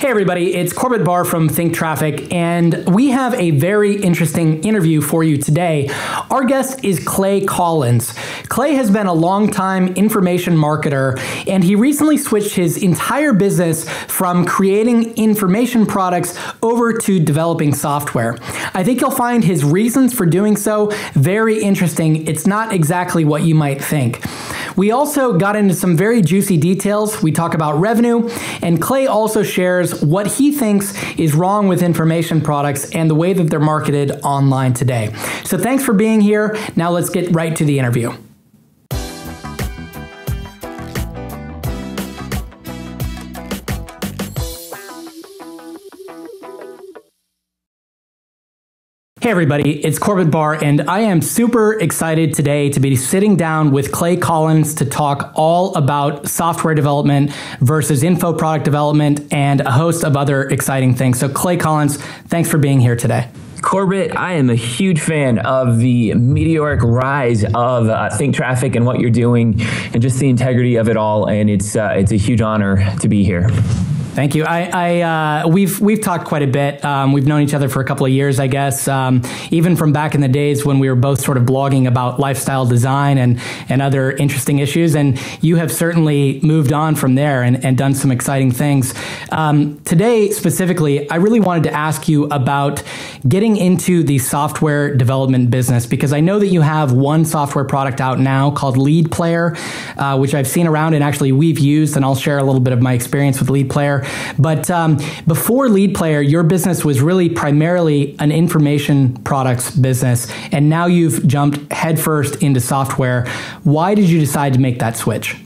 Hey everybody, it's Corbett Barr from Think Traffic, and we have a very interesting interview for you today. Our guest is Clay Collins. Clay has been a long-time information marketer, and he recently switched his entire business from creating information products over to developing software. I think you'll find his reasons for doing so very interesting. It's not exactly what you might think. We also got into some very juicy details. We talk about revenue, and Clay also shares what he thinks is wrong with information products and the way that they're marketed online today. So thanks for being here. Now let's get right to the interview. Hey everybody, it's Corbett Barr, and I am super excited today to be sitting down with Clay Collins to talk all about software development versus info product development and a host of other exciting things. So Clay Collins, thanks for being here today. Corbett, I am a huge fan of the meteoric rise of Think Traffic and what you're doing and just the integrity of it all, and it's a huge honor to be here. Thank you. We've talked quite a bit. We've known each other for a couple of years, I guess, even from back in the days when we were both sort of blogging about lifestyle design and other interesting issues. And you have certainly moved on from there and done some exciting things. Today, specifically, I really wanted to ask you about getting into the software development business, because I know that you have one software product out now called Lead Player, which I've seen around and actually we've used, and I'll share a little bit of my experience with Lead Player. But before Lead Player, your business was really primarily an information products business, and now you've jumped headfirst into software. Why did you decide to make that switch?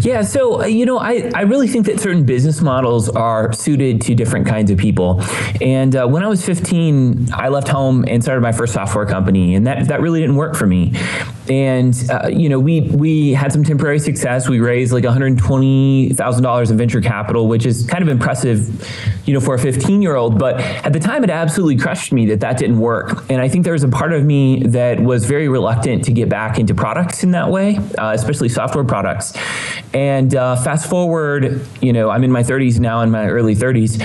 Yeah, so, I really think that certain business models are suited to different kinds of people. And when I was 15, I left home and started my first software company, and that really didn't work for me. And, we had some temporary success. We raised like $120,000 in venture capital, which is kind of impressive, for a 15-year-old. But at the time, it absolutely crushed me that didn't work. And I think there was a part of me that was very reluctant to get back into products in that way, especially software products. And fast forward, I'm in my 30s now, in my early 30s,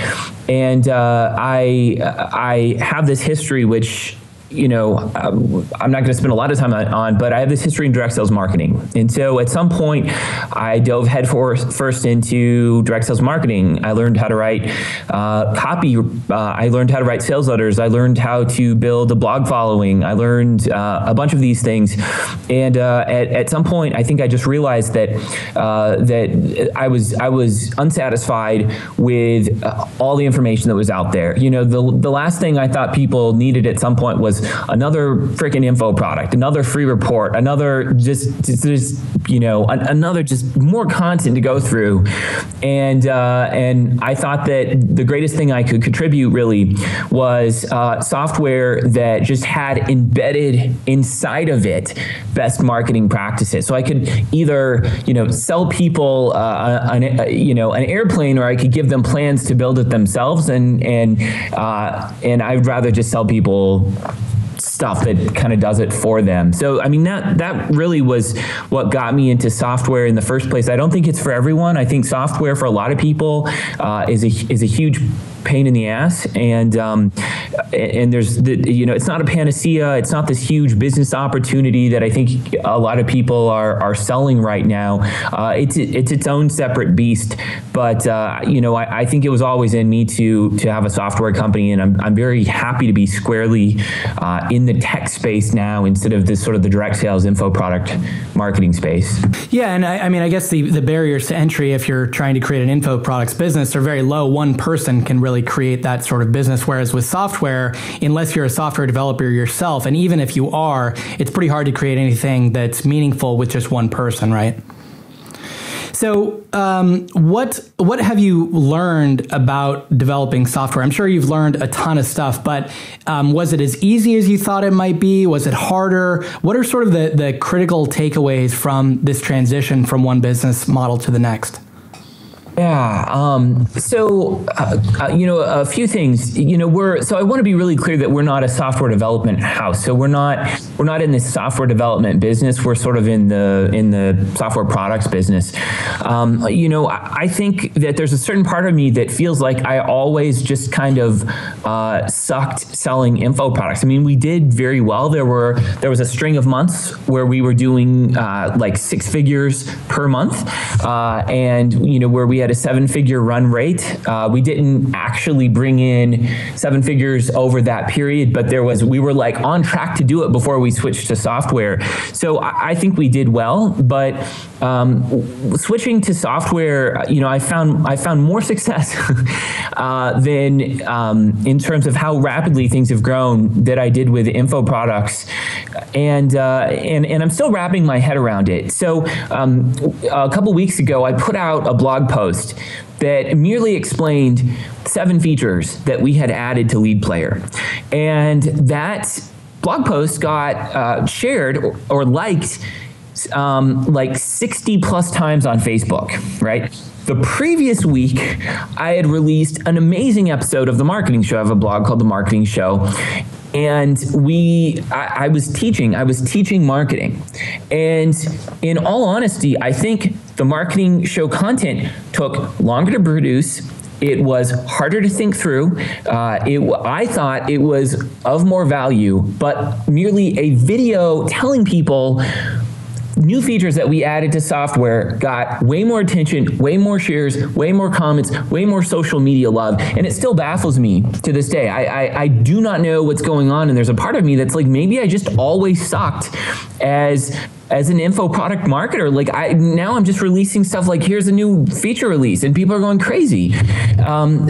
and I have this history which, I'm not going to spend a lot of time on, but I have this history in direct sales marketing. And so at some point, I dove headfirst into direct sales marketing. I learned how to write copy. I learned how to write sales letters. I learned how to build a blog following. I learned a bunch of these things. And at some point, I think I just realized that I was unsatisfied with all the information that was out there. The last thing I thought people needed at some point was another freaking info product, another free report, another another just more content to go through. And I thought that the greatest thing I could contribute really was software that just had embedded inside of it best marketing practices. So I could either, sell people an airplane, or I could give them plans to build it themselves. And I would rather just sell people stuff that kind of does it for them. So, that really was what got me into software in the first place. I don't think it's for everyone. I think software for a lot of people is a huge pain in the ass, and there's it's not a panacea. It's not this huge business opportunity that I think a lot of people are selling right now. It's its own separate beast. But I think it was always in me to have a software company, and I'm very happy to be squarely in the tech space now instead of this sort of the direct sales info product marketing space. Yeah, and I guess the barriers to entry, if you're trying to create an info products business, are very low. One person can really create that sort of business, whereas with software, unless you're a software developer yourself, and even if you are, it's pretty hard to create anything that's meaningful with just one person, right? So what have you learned about developing software? I'm sure you've learned a ton of stuff, but was it as easy as you thought it might be? Was it harder? What are sort of the critical takeaways from this transition from one business model to the next? Yeah. A few things. So I want to be really clear that we're not a software development house. So we're not in the software development business. We're sort of in the software products business. I think that there's a certain part of me that feels like I always just kind of sucked selling info products. I mean, we did very well. There was a string of months where we were doing like 6 figures per month, and where we had a 7-figure run rate. We didn't actually bring in 7 figures over that period, but we were like on track to do it before we switched to software. So I think we did well, but switching to software, I found more success than in terms of how rapidly things have grown that I did with info products, and I'm still wrapping my head around it. So a couple weeks ago, I put out a blog post that merely explained 7 features that we had added to Lead Player, and that blog post got shared or liked like 60 plus times on Facebook, right? The previous week, I had released an amazing episode of The Marketing Show. I have a blog called The Marketing Show. And I was teaching marketing. And in all honesty, I think the Marketing Show content took longer to produce. It was harder to think through. I thought it was of more value, but merely a video telling people new features that we added to software got way more attention, way more shares, way more comments, way more social media love, and it still baffles me to this day. I do not know what's going on, and there's a part of me that's like, maybe I just always sucked as an info product marketer. Like now I'm just releasing stuff like, here's a new feature release, and people are going crazy.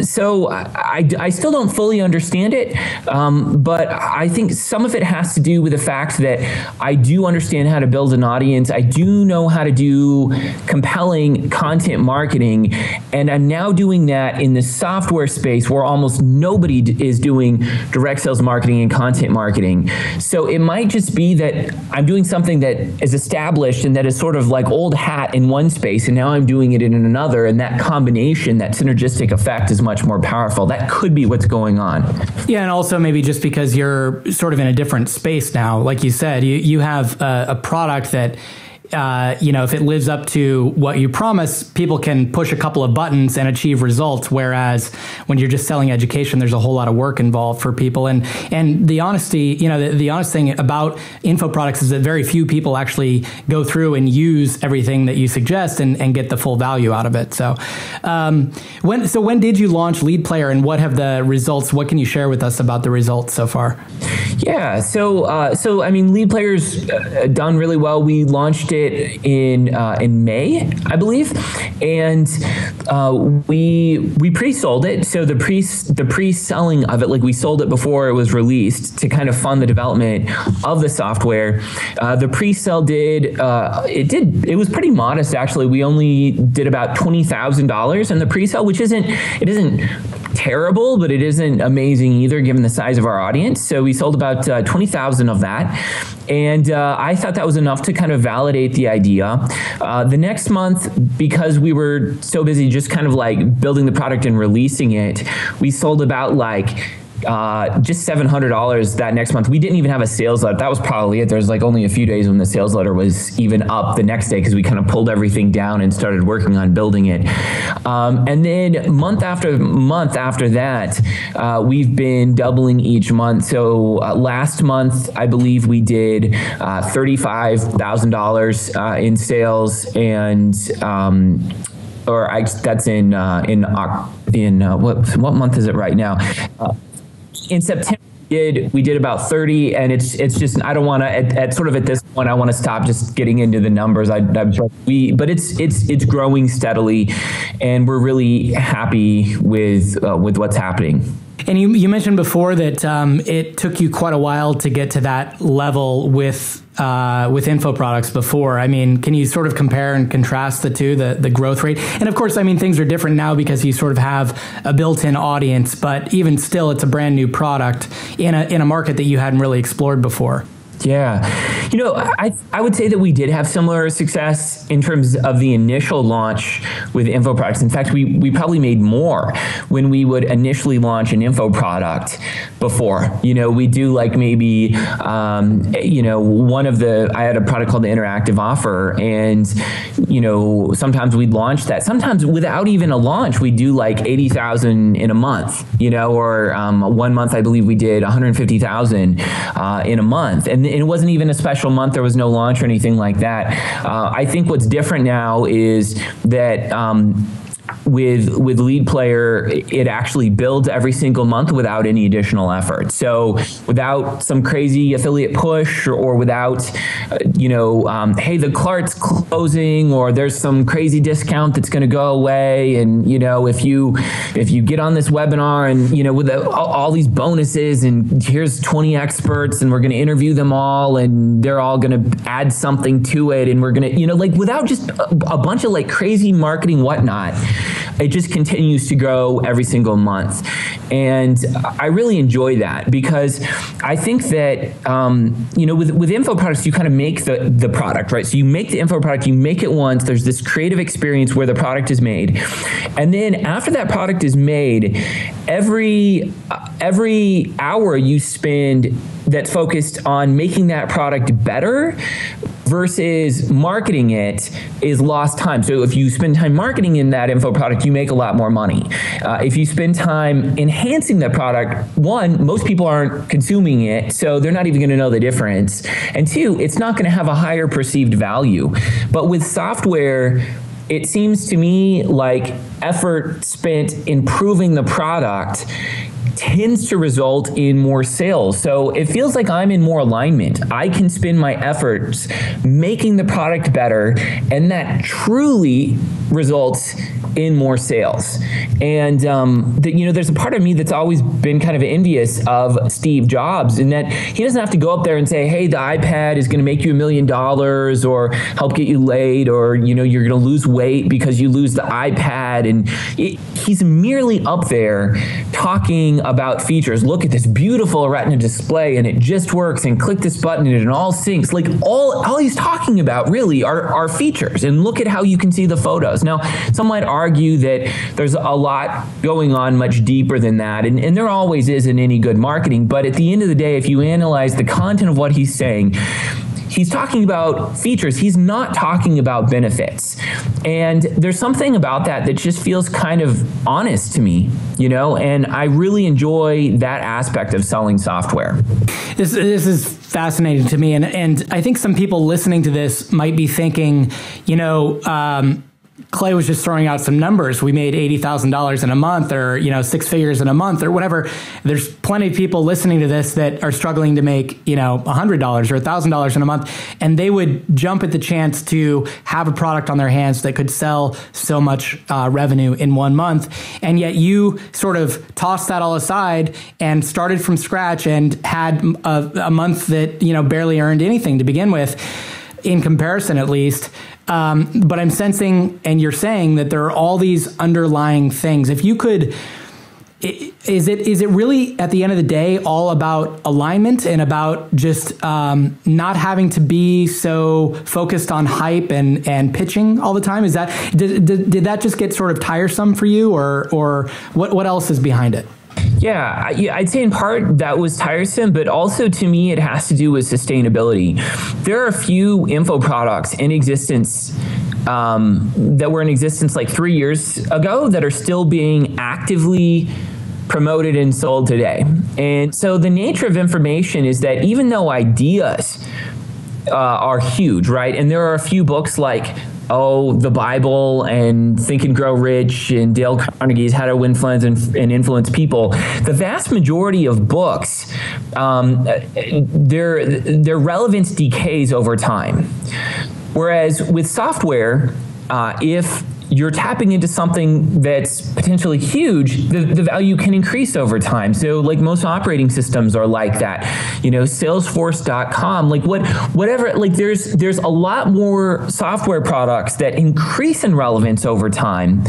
So I still don't fully understand it, but I think some of it has to do with the fact that I do understand how to build an audience. I do know how to do compelling content marketing, and I'm now doing that in the software space where almost nobody is doing direct sales marketing and content marketing. So it might just be that I'm doing something that is established and that is sort of like old hat in one space, and now I'm doing it in another, and that combination, that synergistic effect is much more powerful. That could be what's going on. Yeah, and also maybe just because you're sort of in a different space now, like you said, you have a product that if it lives up to what you promise, people can push a couple of buttons and achieve results. Whereas when you're just selling education, there's a whole lot of work involved for people. And the honesty, the honest thing about info products is that very few people actually go through and use everything that you suggest and get the full value out of it. So, when did you launch Lead Player, and what have the results? What can you share with us about the results so far? Yeah, so I mean, Lead Player's done really well. We launched it in May, I believe, and we pre-sold it. So the pre-selling of it, like we sold it before it was released to kind of fund the development of the software. The pre-sell it was pretty modest actually. We only did about $20,000 in the pre-sell, which isn't terrible, but it isn't amazing either given the size of our audience. So we sold about 20,000 of that. And I thought that was enough to kind of validate the idea. The next month, because we were so busy just kind of like building the product and releasing it, we sold about just $700 that next month. We didn't even have a sales letter. That was probably it. There's like only a few days when the sales letter was even up the next day because we kind of pulled everything down and started working on building it. And then month after that, we've been doubling each month. So last month, I believe we did $35,000 in sales, and that's in what month is it right now? In September, we did about 30, and it's just, I don't want to at this point, I want to stop just getting into the numbers. I'm sure but it's growing steadily, and we're really happy with what's happening. And you mentioned before that it took you quite a while to get to that level with info products before. I mean, can you sort of compare and contrast the two, the growth rate? And of course, I mean, things are different now because you sort of have a built-in audience, but even still, it's a brand new product in a market that you hadn't really explored before. Yeah. I would say that we did have similar success in terms of the initial launch with info products. In fact, we probably made more when we would initially launch an info product before. We do like maybe, I had a product called the Interactive Offer, and, sometimes we'd launch that. Sometimes without even a launch, we do like 80,000 in a month, or 1 month, I believe we did 150,000 in a month. And it wasn't even a special month. There was no launch or anything like that. I think what's different now is that with Lead Player, it actually builds every single month without any additional effort. So without some crazy affiliate push, or without, hey, the cart's closing, or there's some crazy discount that's going to go away, and if you get on this webinar, and with all these bonuses, and here's 20 experts, and we're going to interview them all, and they're all going to add something to it, and we're going to, without just a bunch of crazy marketing whatnot. It just continues to grow every single month. And I really enjoy that, because I think that, with info products, you kind of make the product, right? So you make the info product, you make it once, there's this creative experience where the product is made. And then after that product is made, every hour you spend that's focused on making that product better versus marketing it is lost time. So if you spend time marketing in that info product, you make a lot more money. If you spend time enhancing that product, one, most people aren't consuming it, so they're not even going to know the difference. And two, it's not going to have a higher perceived value. But with software, it seems to me like effort spent improving the product tends to result in more sales. So it feels like I'm in more alignment. I can spend my efforts making the product better, and that truly results in more sales. And there's a part of me that's always been kind of envious of Steve Jobs, in that he doesn't have to go up there and say, hey, the iPad is going to make you $1 million, or help get you laid, or you're going to lose weight because you lose the iPad. And he's merely up there talking about features. Look at this beautiful Retina display, and it just works, and click this button and it all syncs. All he's talking about really are features, and look at how you can see the photos. Now, some might argue that there's a lot going on much deeper than that, and there always is in any good marketing. But at the end of the day, if you analyze the content of what he's saying, he's talking about features. He's not talking about benefits. And there's something about that just feels kind of honest to me, and I really enjoy that aspect of selling software. This is fascinating to me. And I think some people listening to this might be thinking, Clay was just throwing out some numbers. We made $80,000 in a month, or 6 figures in a month, or whatever. There's plenty of people listening to this that are struggling to make $100 or $1,000 in a month, and they would jump at the chance to have a product on their hands that could sell so much revenue in 1 month. And yet you sort of tossed that all aside and started from scratch, and had a month that barely earned anything to begin with, in comparison at least. But I'm sensing, and you're saying, that there are all these underlying things. If you could, is it really, at the end of the day, all about alignment and about just not having to be so focused on hype and pitching all the time? Is that did that just get sort of tiresome for you, or what else is behind it? Yeah, I'd say in part that was tiresome, but also to me it has to do with sustainability. There are a few info products in existence that were in existence like 3 years ago that are still being actively promoted and sold today. And so the nature of information is that even though ideas are huge, right? And there are a few books like the Bible and Think and Grow Rich and Dale Carnegie's How to Win Friends and Influence People. The vast majority of books, their relevance decays over time. Whereas with software, if you're tapping into something that's potentially huge, the value can increase over time. So like most operating systems are like that, Salesforce.com, like whatever, like there's a lot more software products that increase in relevance over time.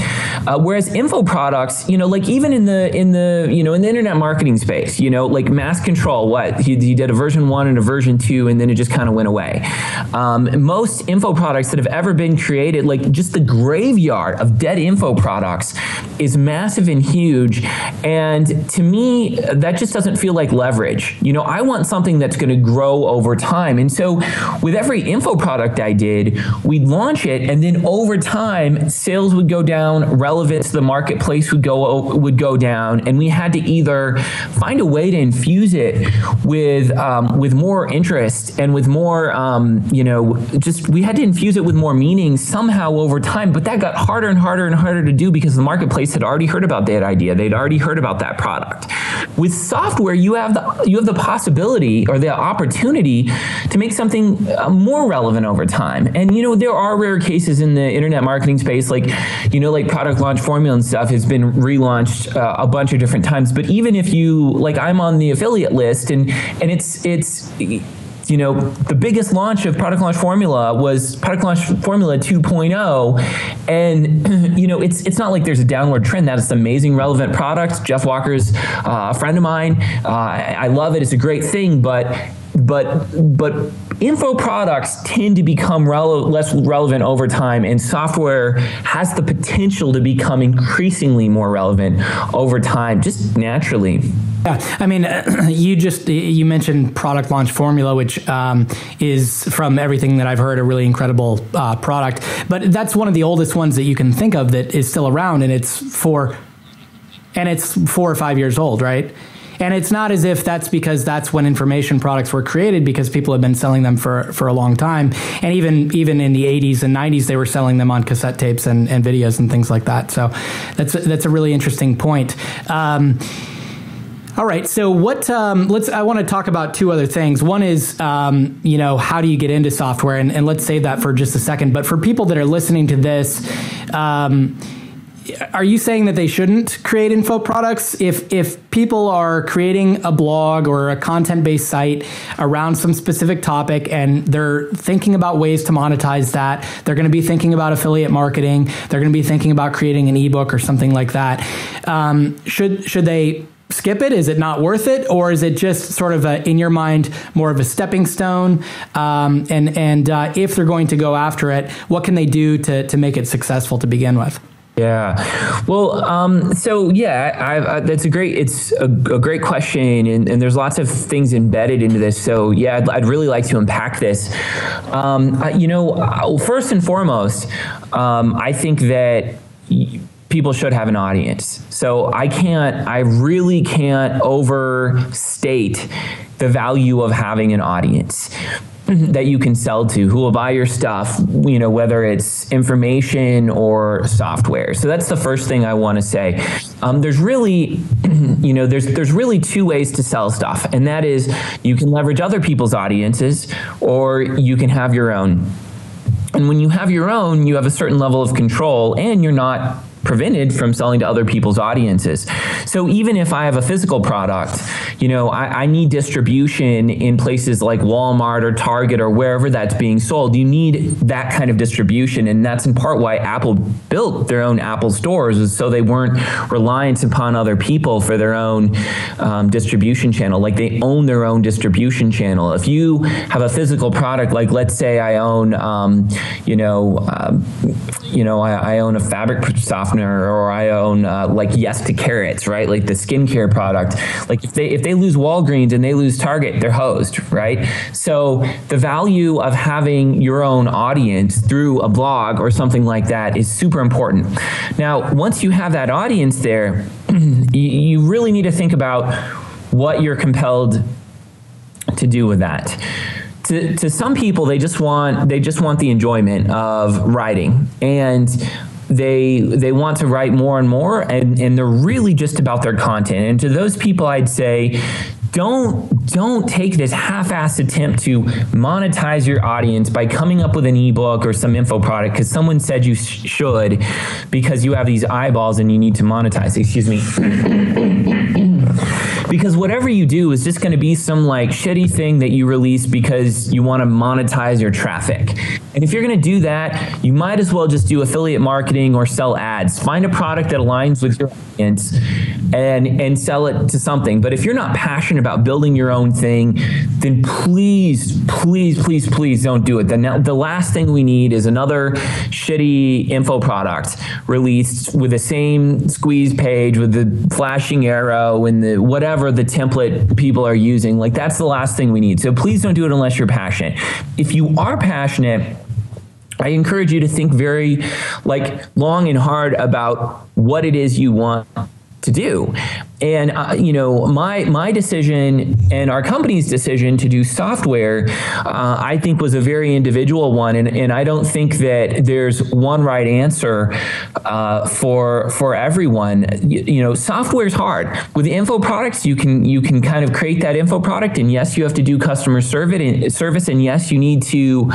Whereas info products, like even in the internet marketing space, like Mass Control, he did a version 1 and a version 2, and then it just kind of went away. Most info products that have ever been created, like just the graveyard of dead info products is massive and huge. And to me, that just doesn't feel like leverage. I want something that's going to grow over time. And so with every info product I did, we'd launch it, and then over time, sales would go down, relevance to the marketplace would go down, and we had to either find a way to infuse it with more interest and with more, we had to infuse it with more meaning somehow over time. But that got harder and harder and harder to do because the marketplace had already heard about that idea. They'd already heard about that product. With software, you have the possibility or the opportunity to make something more relevant over time. And there are rare cases in the internet marketing space, like product launch formula and stuff has been relaunched a bunch of different times. But even if I'm on the affiliate list, and it's the biggest launch of Product Launch Formula was Product Launch Formula 2.0, and it's not like there's a downward trend. That is an amazing, relevant product. Jeff Walker's a friend of mine. I love it. It's a great thing, but info products tend to become less relevant over time, and software has the potential to become increasingly more relevant over time, just naturally. Yeah, I mean, you mentioned Product Launch Formula, which is, from everything that I've heard, a really incredible product. But that's one of the oldest ones that you can think of that is still around, and it's 4 or 5 years old, right? And it's not as if that's because that's when information products were created, because people have been selling them for a long time. And even in the 80s and 90s, they were selling them on cassette tapes and videos and things like that. So that's a really interesting point. All right, so I want to talk about two other things. One is, how do you get into software? And let's save that for just a second. But for people that are listening to this, are you saying that they shouldn't create info products? If people are creating a blog or a content-based site around some specific topic and they're thinking about ways to monetize that, they're going to be thinking about affiliate marketing, they're going to be thinking about creating an ebook or something like that, should they skip it? Is it not worth it? Or is it just sort of in your mind, more of a stepping stone? And if they're going to go after it, what can they do to make it successful to begin with? Yeah, well, that's it's a great question, and there's lots of things embedded into this. So yeah, I'd really like to unpack this. First and foremost, I think that people should have an audience. So I really can't overstate the value of having an audience that you can sell to, who will buy your stuff, whether it's information or software. So that's the first thing I want to say. There's really, there's really two ways to sell stuff, and that is you can leverage other people's audiences, or you can have your own. And when you have your own, you have a certain level of control, and you're not prevented from selling to other people's audiences. So even if I have a physical product, I need distribution in places like Walmart or Target or wherever that's being sold. You need that kind of distribution, and that's in part why Apple built their own Apple stores, is so they weren't reliant upon other people for their own distribution channel. Like, they own their own distribution channel. If you have a physical product, like let's say I own, I own a fabric softener, or I own like Yes to Carrots, right? Like the skincare product. Like if they lose Walgreens and they lose Target, they're hosed, right? So the value of having your own audience through a blog or something like that is super important. Now, once you have that audience there, you really need to think about what you're compelled to do with that. To some people, they just want the enjoyment of writing, and they want to write more and more, and they're really just about their content. And to those people, I'd say, don't take this half-assed attempt to monetize your audience by coming up with an ebook or some info product because someone said you should, because you have these eyeballs and you need to monetize. Excuse me. Because whatever you do is just going to be some like shitty thing that you release because you want to monetize your traffic. And if you're going to do that, you might as well just do affiliate marketing or sell ads. Find a product that aligns with your audience and sell it to something. But if you're not passionate about building your own thing, then please don't do it. The last thing we need is another shitty info product released with the same squeeze page with the flashing arrow and the whatever the template people are using. Like, that's the last thing we need. So please don't do it unless you're passionate. If you are passionate, I encourage you to think very long and hard about what it is you want to do. And my decision and our company's decision to do software, I think was a very individual one, and I don't think that there's one right answer for everyone. Software's hard. With info products, you can kind of create that info product, and yes, you have to do customer service, and yes, you need to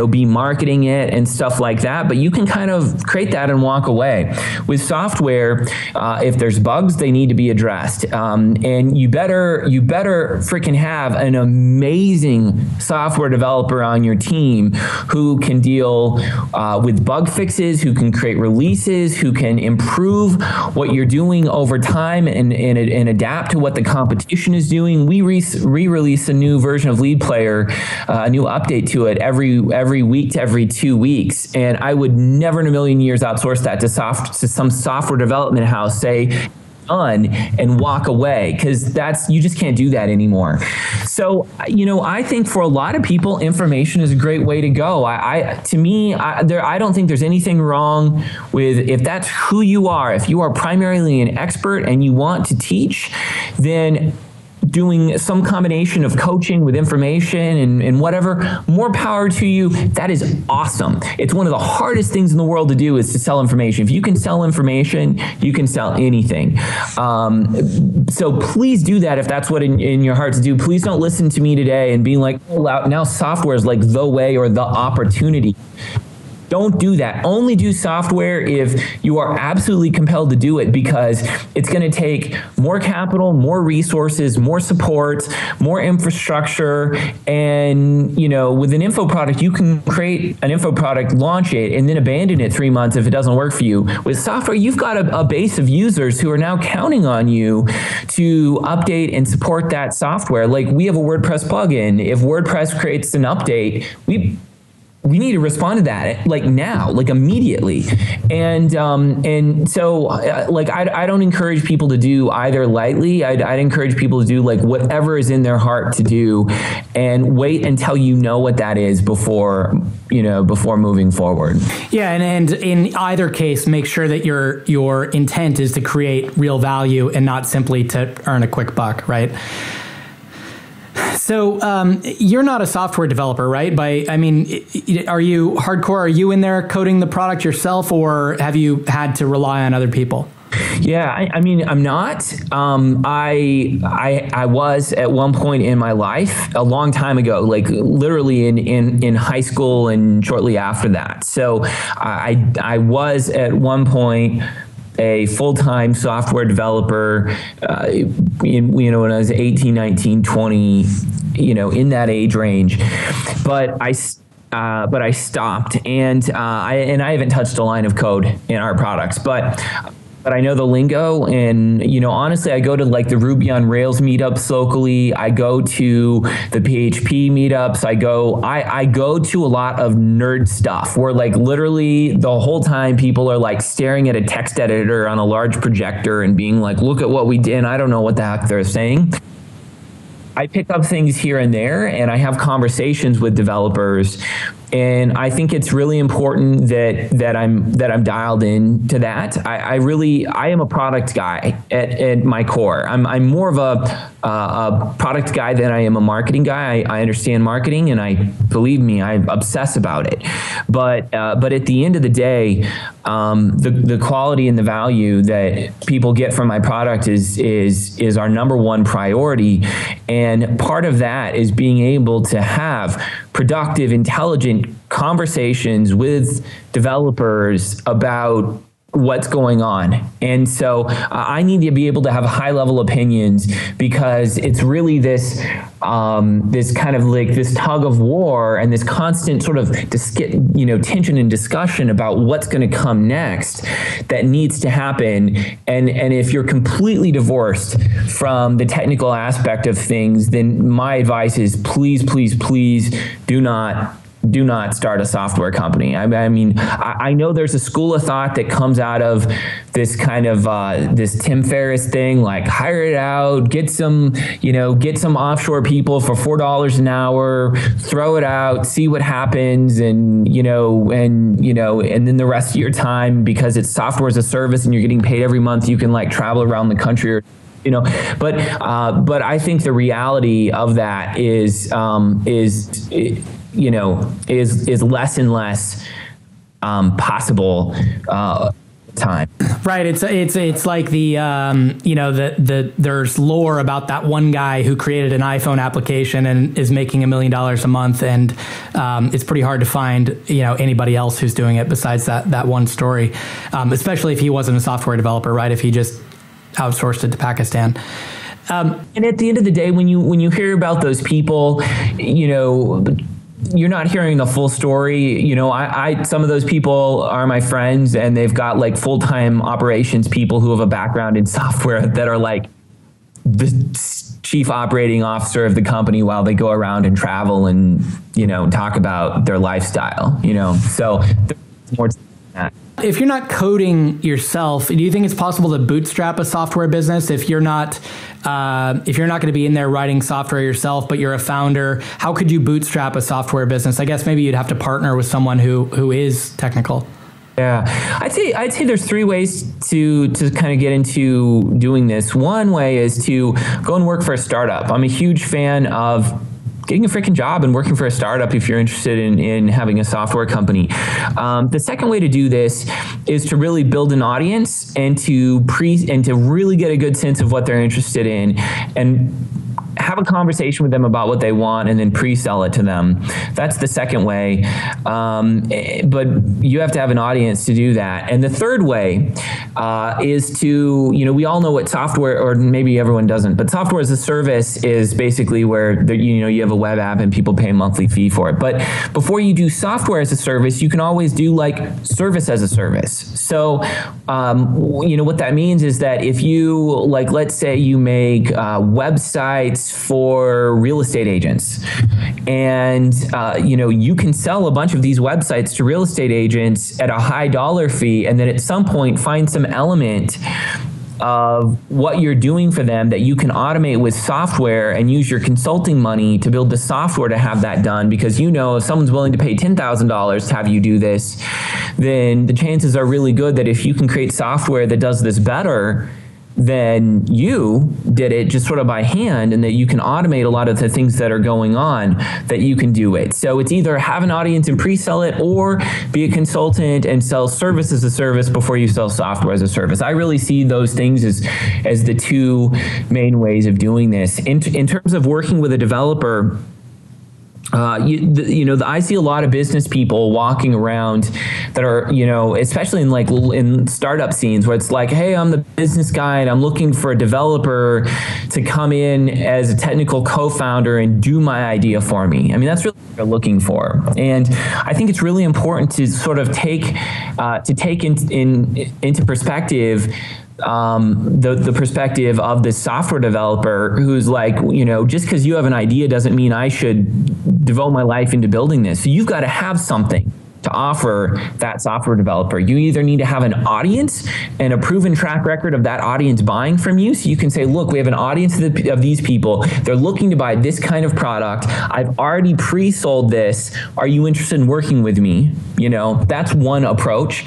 be marketing it and stuff like that. But you can kind of create that and walk away. With software, if there's bugs, they need to be addressed, and you better freaking have an amazing software developer on your team who can deal with bug fixes, who can create releases, who can improve what you're doing over time and adapt to what the competition is doing. We re-release a new version of Lead Player, a new update to it every week to every 2 weeks, and I would never in a million years outsource that to some software development house, say done, and walk away, because you just can't do that anymore. So I think for a lot of people, information is a great way to go. I don't think there's anything wrong with, if that's who you are, if you are primarily an expert and you want to teach, then doing some combination of coaching with information and whatever, more power to you. That is awesome. It's one of the hardest things in the world to do, is to sell information. If you can sell information, you can sell anything. So please do that if that's what in your heart to do. Please don't listen to me today and be like, oh, now software is like the way or the opportunity. Don't do that. Only do software if you are absolutely compelled to do it, because it's going to take more capital, more resources, more support, more infrastructure. And, with an info product, you can create an info product, launch it, and then abandon it 3 months if it doesn't work for you. With software, you've got a base of users who are now counting on you to update and support that software. Like, we have a WordPress plugin. If WordPress creates an update, we need to respond to that now, immediately. And so I don't encourage people to do either lightly. I'd encourage people to do whatever is in their heart to do, and wait until you know what that is before moving forward. Yeah, and in either case, make sure that your intent is to create real value and not simply to earn a quick buck, right? So you're not a software developer, right? Are you hardcore? Are you in there coding the product yourself, or have you had to rely on other people? Yeah, I'm not. I was at one point in my life, a long time ago, literally in high school and shortly after that. So I was at one point a full-time software developer, when I was 18, 19, 20, in that age range. But I stopped, and I haven't touched a line of code in our products, but I know the lingo, and honestly, I go to the Ruby on Rails meetups locally. I go to the PHP meetups. I go to a lot of nerd stuff where literally the whole time people are staring at a text editor on a large projector and being like, look at what we did. And I don't know what the heck they're saying. I pick up things here and there, and I have conversations with developers And I think it's really important that I'm dialed in to that. I am a product guy at my core. I'm more of a product guy than I am a marketing guy. I understand marketing, and believe me, I obsess about it. But at the end of the day, the quality and the value that people get from my product is our number one priority. And part of that is being able to have productive, intelligent conversations with developers about what's going on. And so I need to be able to have high level opinions, because it's really this kind of like this tug of war and this constant sort of tension and discussion about what's going to come next that needs to happen. And if you're completely divorced from the technical aspect of things, then my advice is please do not start a software company. I mean, I know there's a school of thought that comes out of this kind of this Tim Ferriss thing, like hire it out, get some offshore people for $4 an hour, throw it out, see what happens, and then the rest of your time, because it's software as a service and you're getting paid every month, you can like travel around the country. But I think the reality of that is less and less possible time. Right. It's like there's lore about that one guy who created an iPhone application and is making $1 million a month, and it's pretty hard to find anybody else who's doing it besides that one story, especially if he wasn't a software developer, right? If he just outsourced it to Pakistan. And at the end of the day, when you hear about those people, you're not hearing the full story. Some of those people are my friends, and they've got like full-time operations people who have a background in software that are like the chief operating officer of the company while they go around and travel and, talk about their lifestyle, so there's more to that. If you're not coding yourself, do you think it's possible to bootstrap a software business? If you're not going to be in there writing software yourself, but you're a founder, how could you bootstrap a software business? I guess maybe you'd have to partner with someone who is technical. Yeah, I'd say there's three ways to kind of get into doing this. One way is to go and work for a startup. I'm a huge fan of getting a freaking job and working for a startup if you're interested in having a software company. The second way to do this is to really build an audience and to really get a good sense of what they're interested in, and have a conversation with them about what they want, and then pre-sell it to them. That's the second way. But you have to have an audience to do that. And the third way is to, we all know what software, or maybe everyone doesn't, but software as a service is basically where you have a web app and people pay a monthly fee for it. But before you do software as a service, you can always do like service as a service. So, what that means is that if you, like, let's say you make websites for real estate agents, and you can sell a bunch of these websites to real estate agents at a high dollar fee, and then at some point find some element of what you're doing for them that you can automate with software, and use your consulting money to build the software to have that done. Because if someone's willing to pay $10,000 to have you do this, then the chances are really good that if you can create software that does this better than you did it just sort of by hand, and that you can automate a lot of the things that are going on, that you can do it. So it's either have an audience and pre-sell it, or be a consultant and sell service as a service before you sell software as a service. I really see those things as the two main ways of doing this. In terms of working with a developer, I see a lot of business people walking around that are, especially in startup scenes, where it's like, hey, I'm the business guy and I'm looking for a developer to come in as a technical co-founder and do my idea for me. I mean, that's really what they're looking for. And I think it's really important to sort of take into perspective the perspective of the software developer who's like, just because you have an idea doesn't mean I should devote my life into building this. So you've got to have something to offer that software developer. You either need to have an audience and a proven track record of that audience buying from you, so you can say, look, we have an audience of these people. They're looking to buy this kind of product. I've already pre-sold this. Are you interested in working with me? You know, that's one approach.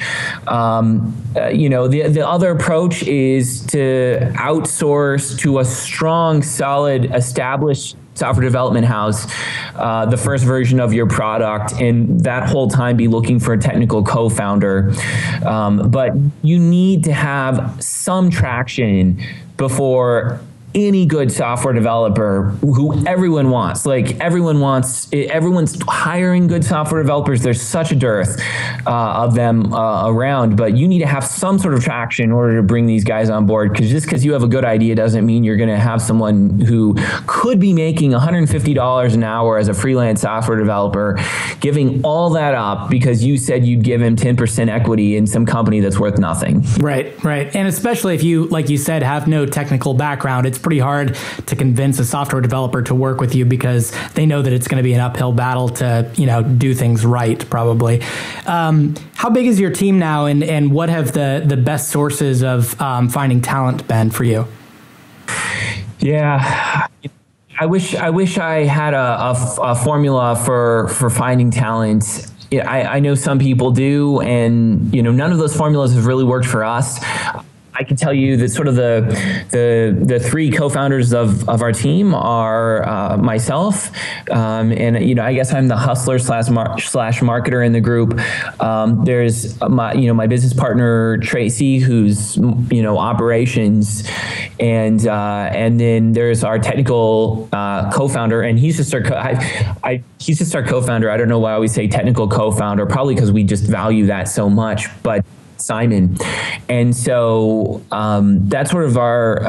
You know, the other approach is to outsource to a strong, solid, established software development house, the first version of your product, and that whole time be looking for a technical co-founder. But you need to have some traction before any good software developer, who everyone wants, everyone's hiring good software developers. There's such a dearth of them around, but you need to have some sort of traction in order to bring these guys on board, because just because you have a good idea doesn't mean you're going to have someone who could be making $150 an hour as a freelance software developer, giving all that up because you said you'd give him 10% equity in some company that's worth nothing. Right. And especially if you, like you said, have no technical background, it's pretty hard to convince a software developer to work with you because they know that it's going to be an uphill battle to, you know, do things right, probably. How big is your team now, and what have the best sources of finding talent been for you? Yeah. I wish I had a formula for finding talent. I know some people do, and you know, none of those formulas have really worked for us. I can tell you that sort of the three co-founders of our team are myself, and you know, I guess I'm the hustler slash marketer in the group. There's my business partner Tracy, who's operations, and then there's our technical co-founder, and he's just our co-founder. I don't know why I always say technical co-founder, probably because we just value that so much, but Simon. And so that's sort of our,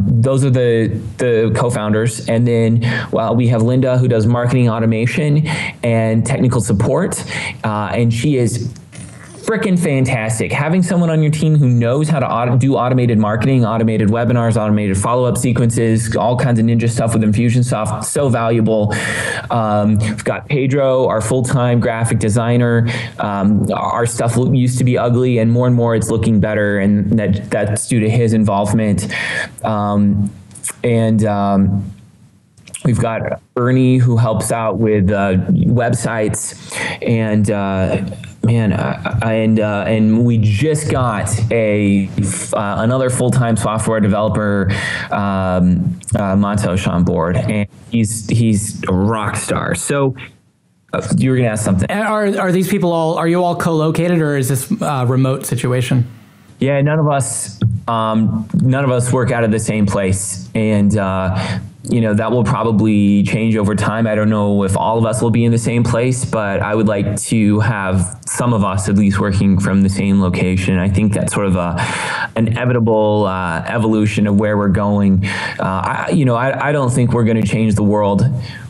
those are the co-founders. And then we have Linda, who does marketing automation and technical support. And she is freaking fantastic. Having someone on your team who knows how to do automated marketing, automated webinars, automated follow-up sequences, all kinds of ninja stuff with Infusionsoft, so valuable. We've got Pedro, our full-time graphic designer. Our stuff used to be ugly, and more it's looking better, and that's due to his involvement. We've got Ernie, who helps out with websites, and and we just got another full-time software developer, Montosh, on board, and he's a rock star. So you were going to ask something. Are these people are you all co-located, or is this a remote situation? Yeah, none of us work out of the same place, and that will probably change over time. I don't know if all of us will be in the same place, but I would like to have some of us at least working from the same location. I think that's sort of an inevitable evolution of where we're going. I don't think we're going to change the world,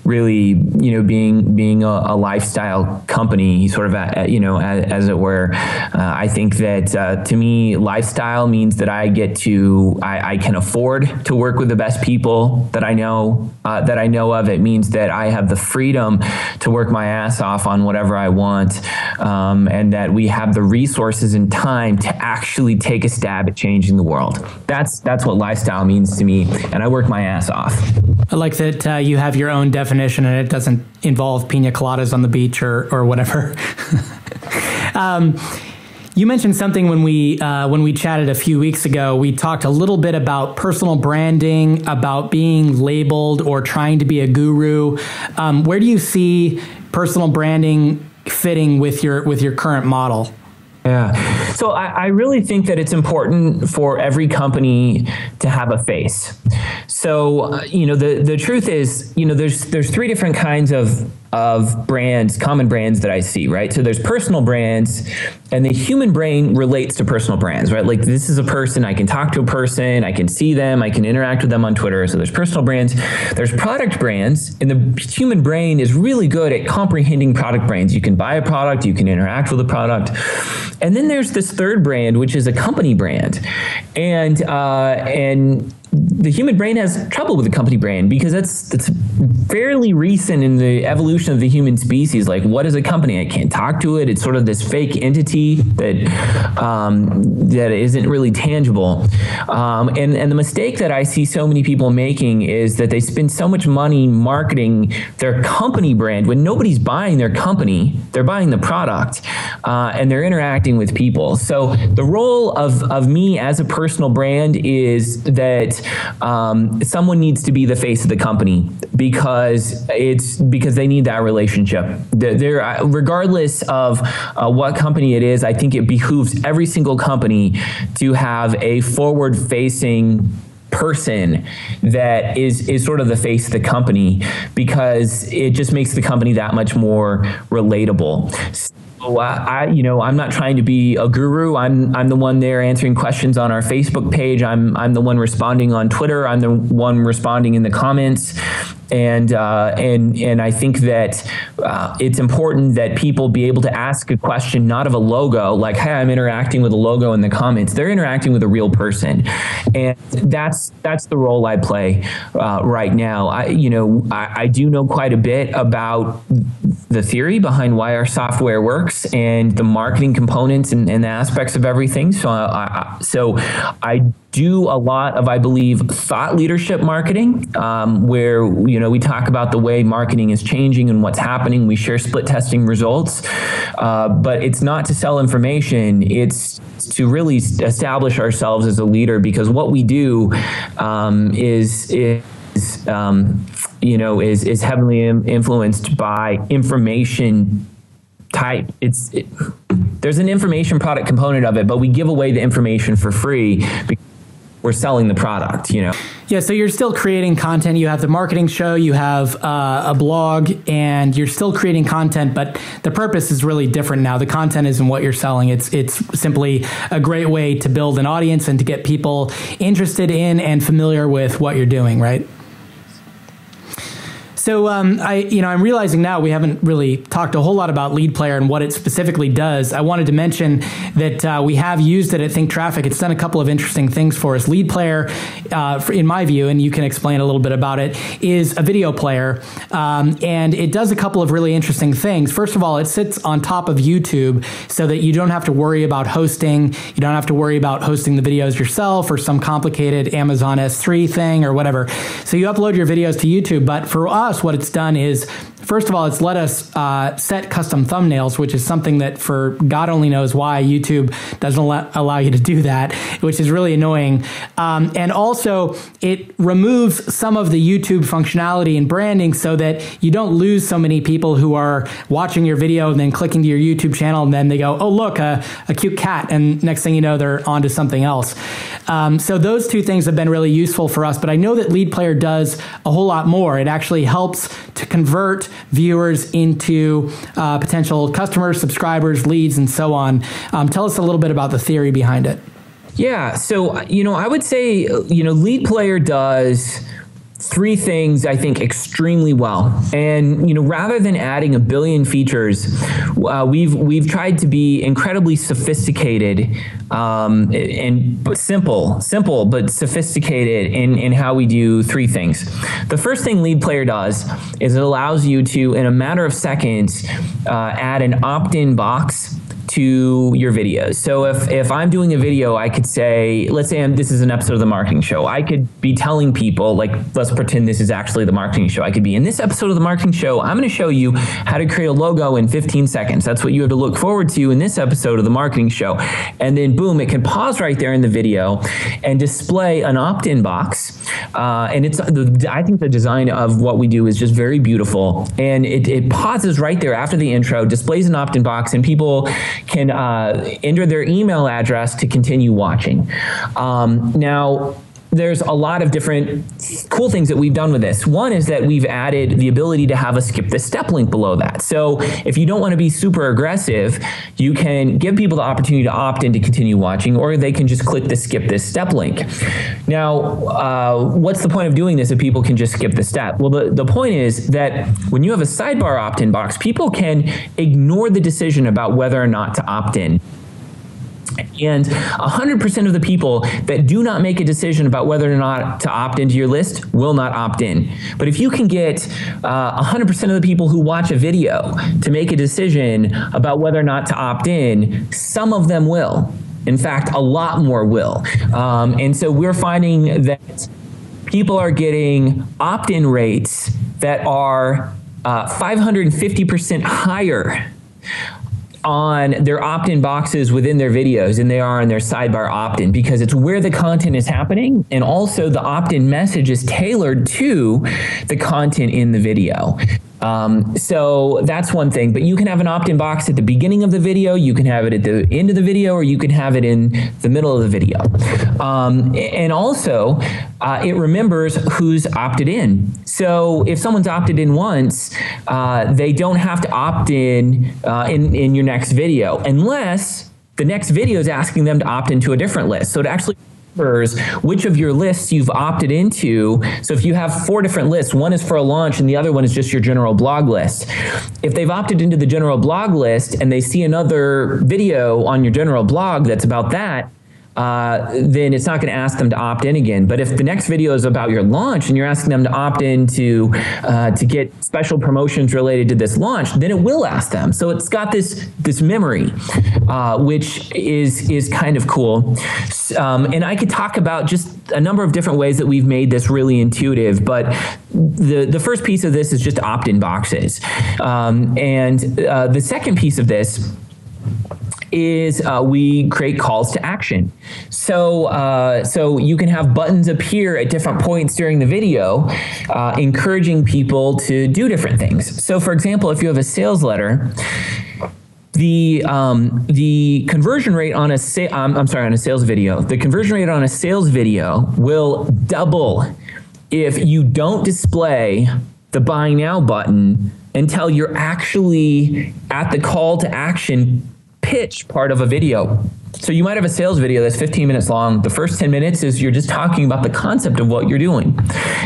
really, being a lifestyle company, sort of, as it were. I think that to me, lifestyle means that I can afford to work with the best people that I know of. It means that I have the freedom to work my ass off on whatever I want, and that we have the resources and time to actually take a stab at changing the world. That's what lifestyle means to me, and I work my ass off. I like that you have your own definition, and it doesn't involve pina coladas on the beach or whatever. You mentioned something when we chatted a few weeks ago. We talked a little bit about personal branding, about being labeled or trying to be a guru. Where do you see personal branding fitting with your current model? Yeah. So I really think that it's important for every company to have a face. So, the truth is, there's three different kinds of brands, common brands that I see, right? So there's personal brands, and the human brain relates to personal brands, right? Like, this is a person, I can talk to a person, I can see them, I can interact with them on Twitter. So there's personal brands. There's product brands, and the human brain is really good at comprehending product brands. You can buy a product, you can interact with a product. And then there's this third brand, which is a company brand. And the human brain has trouble with the company brand because it's fairly recent in the evolution of the human species. Like, what is a company? I can't talk to it. It's sort of this fake entity that isn't really tangible. And the mistake that I see so many people making is that they spend so much money marketing their company brand when nobody's buying their company. They're buying the product, and they're interacting with people. So the role of me as a personal brand is that someone needs to be the face of the company because they need that relationship. Regardless of what company it is, I think it behooves every single company to have a forward-facing person that is sort of the face of the company, because it just makes the company that much more relatable. So I'm not trying to be a guru. I'm the one there answering questions on our Facebook page. I'm the one responding on Twitter. I'm the one responding in the comments. And I think that it's important that people be able to ask a question, not of a logo, like, hey, I'm interacting with a logo in the comments. They're interacting with a real person. And that's the role I play right now. I do know quite a bit about the theory behind why our software works and the marketing components and the aspects of everything. So I do a lot of, I believe, thought leadership marketing, where we talk about the way marketing is changing and what's happening. We share split testing results, but it's not to sell information. It's to really establish ourselves as a leader, because what we do is heavily influenced by information type. There's an information product component of it, but we give away the information for free because we're selling the product, Yeah, so you're still creating content. You have the marketing show, you have a blog, and you're still creating content, but the purpose is really different now. The content isn't what you're selling. It's simply a great way to build an audience and to get people interested in and familiar with what you're doing, right? So I'm realizing now we haven't really talked a whole lot about Lead Player and what it specifically does. I wanted to mention that we have used it at Think Traffic. It's done a couple of interesting things for us. Lead Player, in my view, and you can explain a little bit about it, is a video player, and it does a couple of really interesting things. First of all, it sits on top of YouTube so that you don't have to worry about hosting. You don't have to worry about hosting the videos yourself or some complicated Amazon S3 thing or whatever. So you upload your videos to YouTube, but for us, what it's done is, first of all, it's let us set custom thumbnails, which is something that, for God only knows why, YouTube doesn't allow you to do that, which is really annoying. And also, it removes some of the YouTube functionality and branding so that you don't lose so many people who are watching your video and then clicking to your YouTube channel, and then they go, oh, look, a cute cat, and next thing you know, they're onto something else. So those two things have been really useful for us, but I know that Lead Player does a whole lot more. It actually helps to convert viewers into potential customers, subscribers, leads, and so on. Tell us a little bit about the theory behind it. Yeah, so, I would say, Lead Player does three things I think extremely well. And, rather than adding a billion features, we've tried to be incredibly sophisticated and simple, but sophisticated in how we do three things. The first thing Lead Player does is it allows you to, in a matter of seconds, add an opt-in box to your videos. So if I'm doing a video, I could say, let's say this is an episode of the marketing show. I could be telling people, like, let's pretend this is actually the marketing show. I could be, in this episode of the marketing show, I'm going to show you how to create a logo in 15 seconds. That's what you have to look forward to in this episode of the marketing show. And then boom, it can pause right there in the video and display an opt-in box. And I think the design of what we do is just very beautiful. And it pauses right there after the intro, displays an opt-in box, and people can enter their email address to continue watching. Now, there's a lot of different cool things that we've done with this. One is that we've added the ability to have a skip this step link below that. So if you don't want to be super aggressive, you can give people the opportunity to opt in to continue watching, or they can just click the skip this step link. Now, what's the point of doing this if people can just skip the step? Well, the point is that when you have a sidebar opt-in box, people can ignore the decision about whether or not to opt in. And 100% of the people that do not make a decision about whether or not to opt into your list will not opt in. But if you can get 100% of the people who watch a video to make a decision about whether or not to opt in, some of them will. In fact, a lot more will. And so we're finding that people are getting opt-in rates that are 550% higher on their opt-in boxes within their videos than they are on their sidebar opt-in, because it's where the content is happening, and also the opt-in message is tailored to the content in the video. So that's one thing, but you can have an opt-in box at the beginning of the video, you can have it at the end of the video, or you can have it in the middle of the video. And also, it remembers who's opted in. So if someone's opted in once, they don't have to opt in your next video, unless the next video is asking them to opt into a different list. So it actually which of your lists you've opted into. So if you have 4 different lists, one is for a launch and the other one is just your general blog list. If they've opted into the general blog list and they see another video on your general blog that's about that, then it's not going to ask them to opt in again. But if the next video is about your launch and you're asking them to opt in to get special promotions related to this launch, then it will ask them. So it's got this memory, which is kind of cool. And I could talk about just a number of different ways that we've made this really intuitive, but the first piece of this is just opt-in boxes. And the second piece of this is we create calls to action. So you can have buttons appear at different points during the video, encouraging people to do different things. So for example, if you have a sales letter, the conversion rate on a sales video, the conversion rate on a sales video will double if you don't display the buy now button until you're actually at the call to action pitch part of a video. So you might have a sales video that's 15 minutes long. The first 10 minutes is you're just talking about the concept of what you're doing.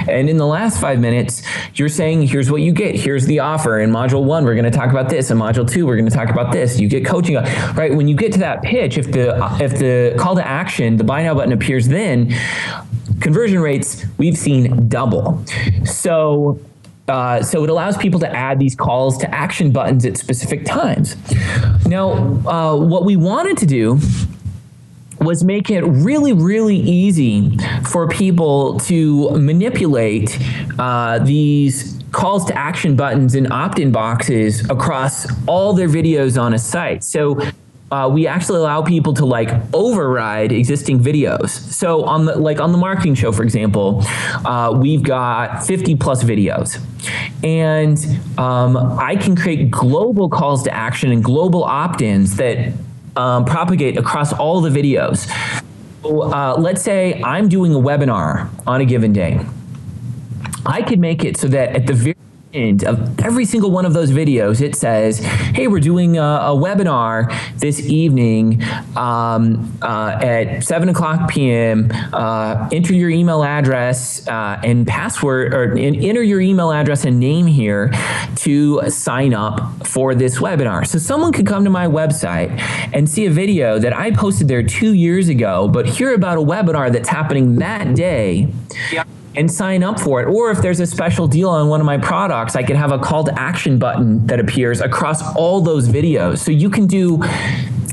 And in the last 5 minutes, you're saying, here's what you get. Here's the offer. In module 1, we're going to talk about this. In module 2, we're going to talk about this. You get coaching, right? When you get to that pitch, if the call to action, the buy now button appears, then conversion rates we've seen double. So it allows people to add these calls to action buttons at specific times. Now, what we wanted to do was make it really, really easy for people to manipulate these calls to action buttons and opt-in boxes across all their videos on a site. So we actually allow people to override existing videos. So on the marketing show, for example, we've got 50 plus videos, and I can create global calls to action and global opt-ins that propagate across all the videos. So, let's say I'm doing a webinar on a given day. I could make it so that at the very end of every single one of those videos, it says, hey, we're doing a webinar this evening at 7:00 p.m. Enter your email address and password, or enter your email address and name here to sign up for this webinar. So someone could come to my website and see a video that I posted there 2 years ago, but hear about a webinar that's happening that day. Yeah. And sign up for it. Or if there's a special deal on one of my products, I can have a call to action button that appears across all those videos. So you can do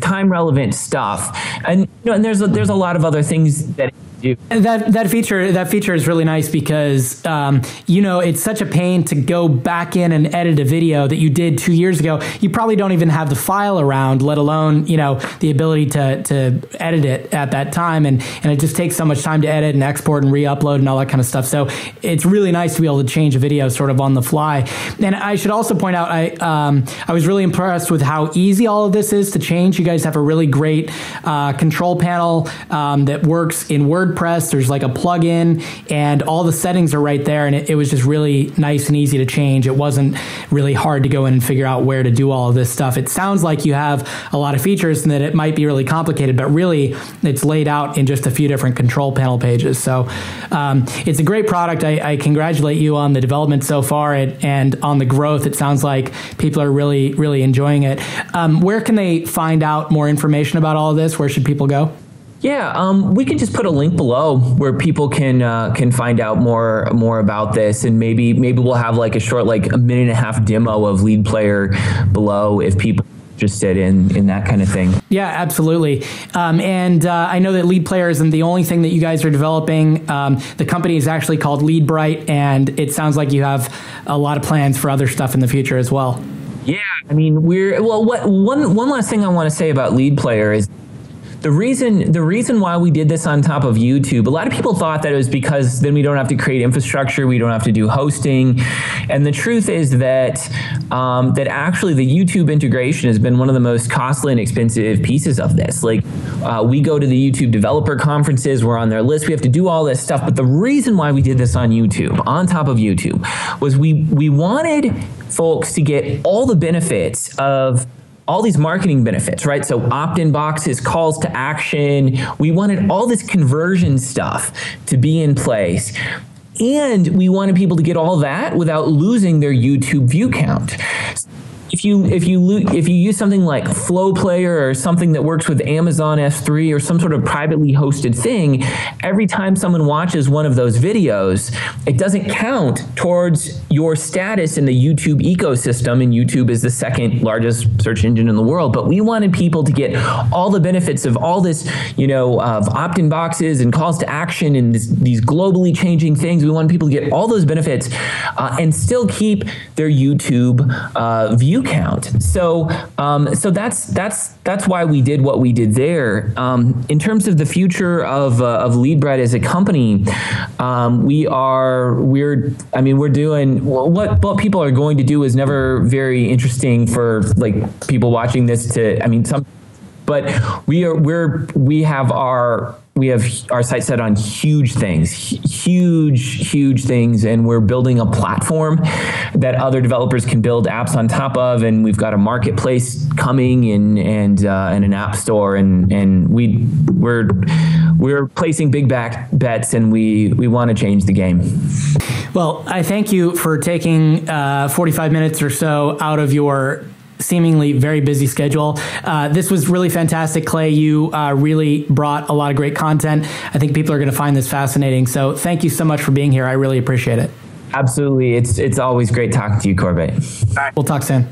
time relevant stuff. And and there's a lot of other things that do. That feature is really nice because it's such a pain to go back in and edit a video that you did 2 years ago. You probably don't even have the file around, let alone the ability to edit it at that time, and it just takes so much time to edit and export and re-upload and all that kind of stuff. So it's really nice to be able to change a video sort of on the fly. And I should also point out, I was really impressed with how easy all of this is to change. You guys have a really great control panel that works in WordPress WordPress. There's like a plugin, and all the settings are right there. And it was just really nice and easy to change. It wasn't really hard to go in and figure out where to do all of this stuff. It sounds like you have a lot of features and that it might be really complicated, but really it's laid out in just a few different control panel pages. So it's a great product. I congratulate you on the development so far and on the growth. It sounds like people are really, really enjoying it. Where can they find out more information about all of this? Where should people go? Yeah, we can just put a link below where people can find out more about this, and maybe we'll have like a short, like a 1.5-minute demo of Lead Player below if people are interested in that kind of thing. Yeah, absolutely. And I know that Lead Player isn't the only thing that you guys are developing. The company is actually called LeadBright, and it sounds like you have a lot of plans for other stuff in the future as well. Yeah, I mean, one last thing I want to say about Lead Player is the reason why we did this on top of YouTube. A lot of people thought that it was because then we don't have to create infrastructure, we don't have to do hosting, and the truth is that that actually the YouTube integration has been one of the most costly and expensive pieces of this. Like we go to the YouTube developer conferences, we're on their list, we have to do all this stuff. But the reason why we did this on YouTube, on top of YouTube, was we wanted folks to get all the benefits of all these marketing benefits, right? So opt-in boxes, calls to action. We wanted all this conversion stuff to be in place. And we wanted people to get all that without losing their YouTube view count. If you use something like Flow Player or something that works with Amazon S3 or some sort of privately hosted thing, every time someone watches one of those videos, it doesn't count towards your status in the YouTube ecosystem, and YouTube is the second largest search engine in the world. But we wanted people to get all the benefits of all this, of opt-in boxes and calls to action and these globally changing things. We wanted people to get all those benefits and still keep their YouTube view count. So that's why we did what we did there. In terms of the future of LeadBright as a company, we're doing what people are going to do is never very interesting for like people watching this but we have our sight set on huge things, and we're building a platform that other developers can build apps on top of, and we've got a marketplace coming and an app store, and we're placing big bets, and we want to change the game. Well, I thank you for taking 45 minutes or so out of your seemingly very busy schedule. This was really fantastic, Clay. You really brought a lot of great content. I think people are going to find this fascinating. So thank you so much for being here. I really appreciate it. Absolutely. It's always great talking to you, Corbett. We'll talk soon.